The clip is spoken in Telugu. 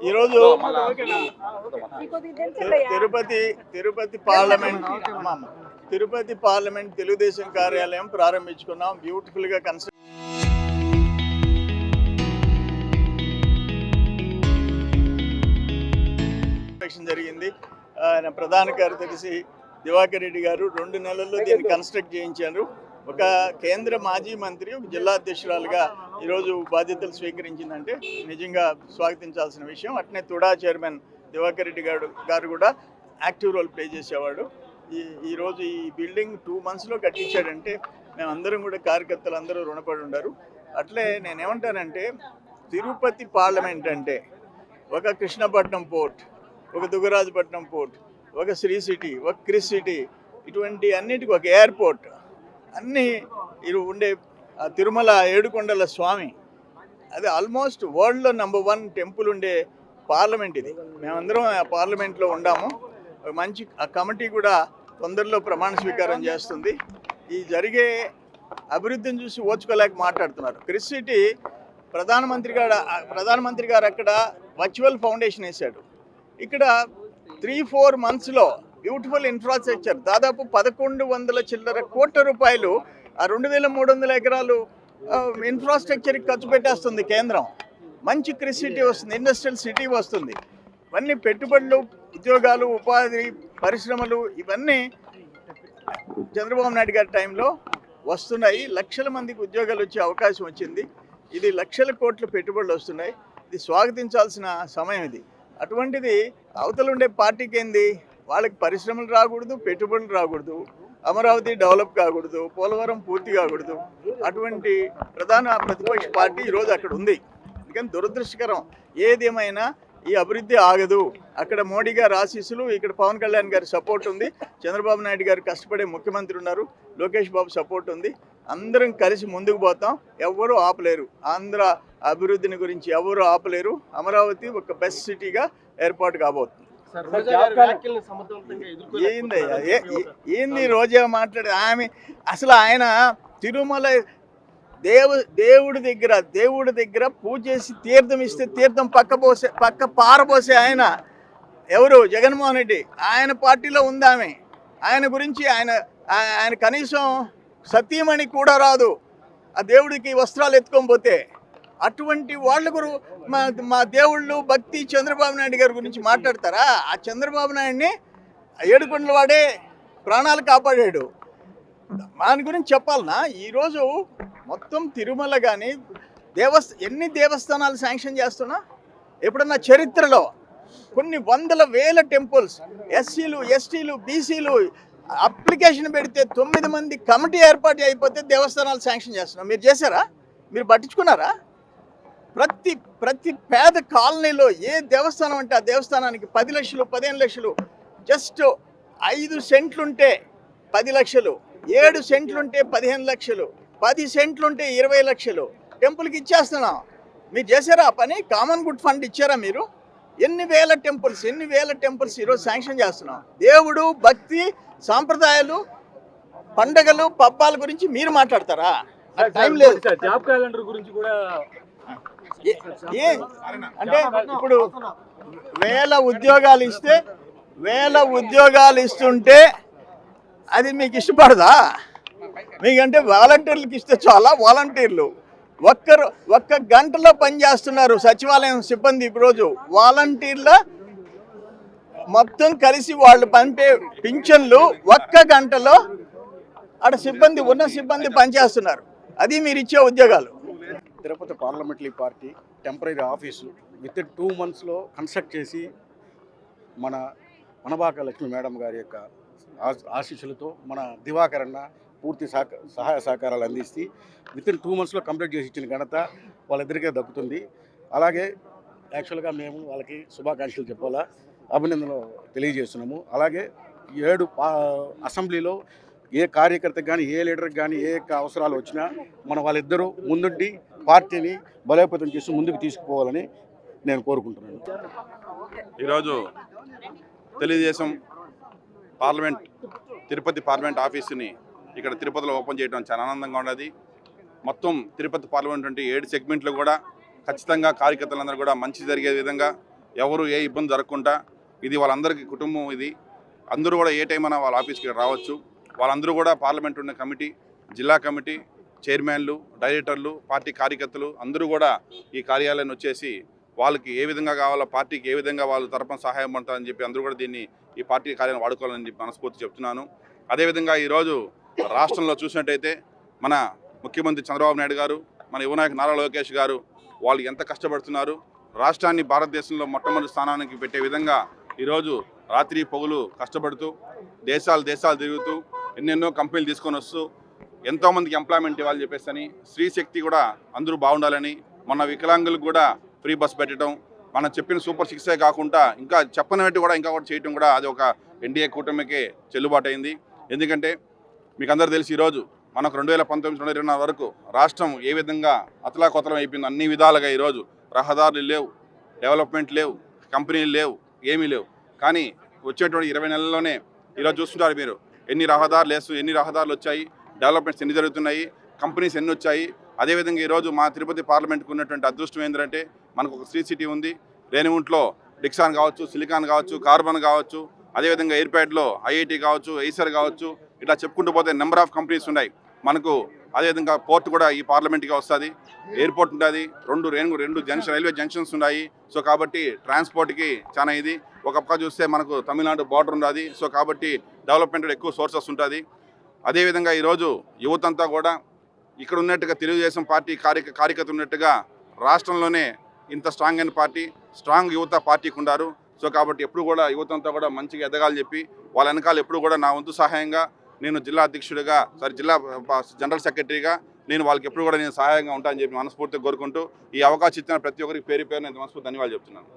ఈరోజు తిరుపతి పార్లమెంట్ తెలుగుదేశం కార్యాలయం ప్రారంభించుకున్నాం. బ్యూటిఫుల్ గా కన్స్ట్రక్షన్ జరిగింది. ఆయన ప్రధాన కార్యదర్శి దివాకర్ రెడ్డి గారు 2 నెలల్లో దీన్ని కన్స్ట్రక్ట్ చేయించారు. ఒక కేంద్ర మాజీ మంత్రి ఒక జిల్లా అధ్యక్షురాలుగా ఈరోజు బాధ్యతలు స్వీకరించిందంటే నిజంగా స్వాగతించాల్సిన విషయం. అట్నే తుడా చైర్మన్ దివాకర్ రెడ్డి గారు కూడా యాక్టివ్ రోల్ ప్లే చేసేవాడు. ఈరోజు ఈ బిల్డింగ్ 2 monthsలో కట్టించాడంటే మేమందరం కూడా కార్యకర్తలు అందరూ రుణపడి ఉన్నారు. అట్లే నేనేమంటానంటే తిరుపతి పార్లమెంట్ అంటే ఒక కృష్ణపట్నం పోర్ట్, ఒక దుగ్గరాజపట్నం పోర్ట్, ఒక శ్రీ సిటీ, ఒక క్రిస్ సిటీ, ఇటువంటి అన్నిటికీ ఒక ఎయిర్పోర్ట్, అన్నీ ఇది ఉండే తిరుమల ఏడుకొండల స్వామి, అది ఆల్మోస్ట్ వరల్డ్లో నంబర్ 1 టెంపుల్ ఉండే పార్లమెంట్ ఇది. మేమందరం ఆ పార్లమెంట్లో ఉండాము. మంచి ఆ కమిటీ కూడా తొందరలో ప్రమాణ స్వీకారం చేస్తుంది. ఈ జరిగే అభివృద్ధిని చూసి ఓచుకోలేక మాట్లాడుతున్నారు. క్రిస్ సిటీ ప్రధానమంత్రి గారు అక్కడ వర్చువల్ ఫౌండేషన్ వేశాడు. ఇక్కడ 3-4 monthsలో బ్యూటిఫుల్ ఇన్ఫ్రాస్ట్రక్చర్ దాదాపు 1100 చిల్లర కోట్ల రూపాయలు ఆ 2300 ఎకరాలు ఇన్ఫ్రాస్ట్రక్చర్కి ఖర్చు పెట్టేస్తుంది కేంద్రం. మంచి క్రిస్ సిటీ వస్తుంది, ఇండస్ట్రియల్ సిటీ వస్తుంది. ఇవన్నీ పెట్టుబడులు, ఉద్యోగాలు, ఉపాధి, పరిశ్రమలు ఇవన్నీ చంద్రబాబు నాయుడు గారి టైంలో వస్తున్నాయి. లక్షల మందికి ఉద్యోగాలు వచ్చే అవకాశం వచ్చింది. ఇది లక్షల కోట్ల పెట్టుబడులు వస్తున్నాయి. ఇది స్వాగతించాల్సిన సమయం ఇది. అటువంటిది అవతల ఉండే పార్టీకి ఏంది, వాళ్ళకి పరిశ్రమలు రాకూడదు, పెట్టుబడులు రాకూడదు, అమరావతి డెవలప్ కాకూడదు, పోలవరం పూర్తి కాకూడదు. అటువంటి ప్రధాన ప్రతిపక్ష పార్టీ ఈరోజు అక్కడ ఉంది. అందుకని దురదృష్టకరం. ఏదేమైనా ఈ అభివృద్ధి ఆగదు. అక్కడ మోడీ గారి ఆశీస్సులు, ఇక్కడ పవన్ కళ్యాణ్ గారి సపోర్ట్ ఉంది, చంద్రబాబు నాయుడు గారు కష్టపడే ముఖ్యమంత్రి ఉన్నారు, లోకేష్ బాబు సపోర్ట్ ఉంది. అందరం కలిసి ముందుకు పోతాం. ఎవరు ఆపలేరు. ఆంధ్ర అభివృద్ధిని గురించి ఎవరు ఆపలేరు. అమరావతి ఒక బెస్ట్ సిటీగా ఏర్పాటు కాబోతుంది. ఏంది రోజా మాట్లాడే ఆమె అసలు ఆయన తిరుమల దేవుడి దగ్గర పూజ చేసి తీర్థం ఇస్తే తీర్థం పక్క పారబోసే ఆయన ఎవరు? జగన్మోహన్ రెడ్డి. ఆయన పార్టీలో ఉంది ఆమె. ఆయన గురించి ఆయన కనీసం సతీమణి కూడా రాదు ఆ దేవుడికి వస్త్రాలు ఎత్తుకొని పోతే. అటువంటి వాళ్ళ మా దేవుళ్ళు భక్తి చంద్రబాబు నాయుడు గారి గురించి మాట్లాడతారా? ఆ చంద్రబాబు నాయుడిని ఏడుకొండల వాడే ప్రాణాలు కాపాడాడు. దాని గురించి చెప్పాలనా? ఈరోజు మొత్తం తిరుమల కానీ ఎన్ని దేవస్థానాలు శాంక్షన్ చేస్తున్నా ఎప్పుడన్నా చరిత్రలో కొన్ని వందల వేల టెంపుల్స్, ఎస్సీలు, ఎస్టీలు, బీసీలు అప్లికేషన్ పెడితే 9 మంది కమిటీ ఏర్పాటు అయిపోతే దేవస్థానాలు శాంక్షన్ చేస్తున్నాం. మీరు చేశారా? మీరు పట్టించుకున్నారా? ప్రతి పేద కాలనీలో ఏ దేవస్థానం అంటే ఆ దేవస్థానానికి 10 లక్షలు, 15 లక్షలు, జస్ట్ 5 సెంట్లుంటే 10 లక్షలు, 7 సెంట్లుంటే 15 లక్షలు, 10 సెంట్లుంటే 20 లక్షలు టెంపుల్కి ఇచ్చేస్తున్నాం. మీరు చేశారా ఆ పని? కామన్ గుడ్ ఫండ్ ఇచ్చారా మీరు? ఎన్ని వేల టెంపుల్స్ ఈరోజు శాంక్షన్ చేస్తున్నాం. దేవుడు, భక్తి, సాంప్రదాయాలు, పండగలు, పబ్బాల గురించి మీరు మాట్లాడతారా? టైం లేదు. జాబ్ క్యాలెండర్ గురించి కూడా అంటే ఇప్పుడు వేల ఉద్యోగాలు ఇస్తుంటే అది మీకు ఇష్టపడదా? మీకంటే వాలంటీర్లకు ఇస్తే చాలా వాలంటీర్లు ఒక్క గంటలో పనిచేస్తున్నారు సచివాలయం సిబ్బంది. ఈరోజు వాలంటీర్ల మొత్తం కలిసి వాళ్ళు పంపే పింఛన్లు 1 గంటలో అక్కడ ఉన్న సిబ్బంది పనిచేస్తున్నారు. అది మీరు ఇచ్చే ఉద్యోగాలు. Tirupati parliamentary party temporary office within 2 monthsలో కన్స్ట్రక్ట్ చేసి మన మనబాక లక్ష్మి మేడం గారి యొక్క ఆశీస్సులతో మన దివాకర్ అన్న పూర్తి సహాయ సహకారాలు అందిస్తే వితిన్ 2 monthsలో కంప్లీట్ చేసి ఇచ్చిన ఘనత వాళ్ళిద్దరికే దక్కుతుంది. అలాగే యాక్చువల్గా మేము వాళ్ళకి శుభాకాంక్షలు చెప్పాలా, అభినందనలు తెలియజేస్తున్నాము. అలాగే 7 అసెంబ్లీలో ఏ కార్యకర్తకు కానీ ఏ లీడర్కి కానీ ఏ అవసరాలు వచ్చినా వాళ్ళిద్దరూ ముందుండి పార్టీని బలోపేతం చేసి ముందుకు తీసుకుపోవాలని నేను కోరుకుంటున్నాను. ఈరోజు తెలుగుదేశం తిరుపతి పార్లమెంట్ ఆఫీసుని ఇక్కడ తిరుపతిలో ఓపెన్ చేయడం చాలా ఆనందంగా ఉన్నది. మొత్తం తిరుపతి పార్లమెంట్ అంటే 7 సెగ్మెంట్లు కూడా ఖచ్చితంగా కార్యకర్తలందరూ కూడా మంచి జరిగే విధంగా ఎవరు ఏ ఇబ్బంది జరగకుండా ఇది వాళ్ళందరికీ కుటుంబం, ఇది అందరూ కూడా ఏ టైం అయినా వాళ్ళ ఆఫీస్కి రావచ్చు. వాళ్ళందరూ కూడా పార్లమెంట్ ఉన్న కమిటీ, జిల్లా కమిటీ చైర్మన్లు, డైరెక్టర్లు, పార్టీ కార్యకర్తలు అందరూ కూడా ఈ కార్యాలయాన్ని వచ్చేసి వాళ్ళకి ఏ విధంగా కావాలో, పార్టీకి ఏ విధంగా వాళ్ళ తరపున సహాయం పడతారని చెప్పి అందరూ కూడా దీన్ని ఈ పార్టీ కార్యాలయం వాడుకోవాలని చెప్పి మనస్ఫూర్తి చెప్తున్నాను. అదేవిధంగా ఈరోజు రాష్ట్రంలో చూసినట్టయితే మన ముఖ్యమంత్రి చంద్రబాబు నాయుడు గారు, మన యువనాయకు నారా లోకేష్ గారు వాళ్ళు ఎంత కష్టపడుతున్నారు. రాష్ట్రాన్ని భారతదేశంలో మొట్టమొదటి స్థానానికి పెట్టే విధంగా ఈరోజు రాత్రి పగులు కష్టపడుతూ దేశాలు తిరుగుతూ ఎన్నెన్నో కంపెనీలు తీసుకొని వస్తూ ఎంతోమందికి ఎంప్లాయ్మెంట్ ఇవ్వాలని చెప్పేసి స్త్రీ శక్తి కూడా అందరూ బాగుండాలని, మొన్న వికలాంగులకు కూడా ఫ్రీ బస్ పెట్టడం, మనం చెప్పిన సూపర్ 6 కాకుండా ఇంకా చెప్పనట్టు కూడా ఇంకా కూడా చేయటం కూడా అది ఒక ఎన్డీఏ కూటమికే చెల్లుబాటు అయింది. ఎందుకంటే మీకు అందరూ తెలిసి ఈరోజు మనకు 2019-2024 వరకు రాష్ట్రం ఏ విధంగా అతలాకుతలం అయిపోయింది. అన్ని విధాలుగా ఈరోజు రహదారులు లేవు, డెవలప్మెంట్ లేవు, కంపెనీలు లేవు, ఏమీ లేవు. కానీ వచ్చేటువంటి 20 నెలల్లోనే ఈరోజు చూస్తుంటారు మీరు ఎన్ని రహదారులు వచ్చాయి, డెవలప్మెంట్స్ ఎన్ని జరుగుతున్నాయి, కంపెనీస్ ఎన్ని వచ్చాయి. అదేవిధంగా ఈరోజు మా తిరుపతి పార్లమెంట్కి ఉన్నటువంటి అదృష్టం ఏంటంటే మనకు ఒక శ్రీ సిటీ ఉంది. రేణిగుంట్లో డిక్సాన్ కావచ్చు, సిలికాన్ కావచ్చు, కార్బన్ కావచ్చు, అదేవిధంగా ఎయిర్పేట్లో ఐఐటి కావచ్చు, ఐసర్ కావచ్చు, ఇట్లా చెప్పుకుంటూ పోతే నెంబర్ ఆఫ్ కంపెనీస్ ఉన్నాయి మనకు. అదేవిధంగా పోర్ట్ కూడా ఈ పార్లమెంట్కి వస్తుంది, ఎయిర్పోర్ట్ ఉంటుంది, రెండు రైల్వే జంక్షన్స్ ఉన్నాయి. సో కాబట్టి ట్రాన్స్పోర్ట్కి చాలా ఇది. ఒక పక్క చూస్తే మనకు తమిళనాడు బార్డర్ ఉన్నది. సో కాబట్టి డెవలప్మెంట్ ఎక్కువ సోర్సెస్ ఉంటుంది. అదేవిధంగా ఈరోజు యువతంతా కూడా ఇక్కడ ఉన్నట్టుగా తెలుగుదేశం పార్టీ కార్యకర్త ఉన్నట్టుగా రాష్ట్రంలోనే ఇంత స్ట్రాంగ్ అయిన పార్టీ, స్ట్రాంగ్ యువత పార్టీకి ఉన్నారు. సో కాబట్టి ఎప్పుడు కూడా యువతంతా కూడా మంచిగా ఎదగాలని చెప్పి వాళ్ళ వెనకాల ఎప్పుడు కూడా నా వంతు సహాయంగా నేను జిల్లా అధ్యక్షుడిగా జిల్లా జనరల్ సెక్రటరీగా నేను వాళ్ళకి ఎప్పుడు కూడా నేను సహాయంగా ఉంటానని చెప్పి మనస్ఫూర్తిగా కోరుకుంటూ ఈ అవకాశం ఇచ్చిన ప్రతి ఒక్కరికి పేరు నేను మనస్ఫూర్తి ధన్యవాదాలు చెప్తున్నాను.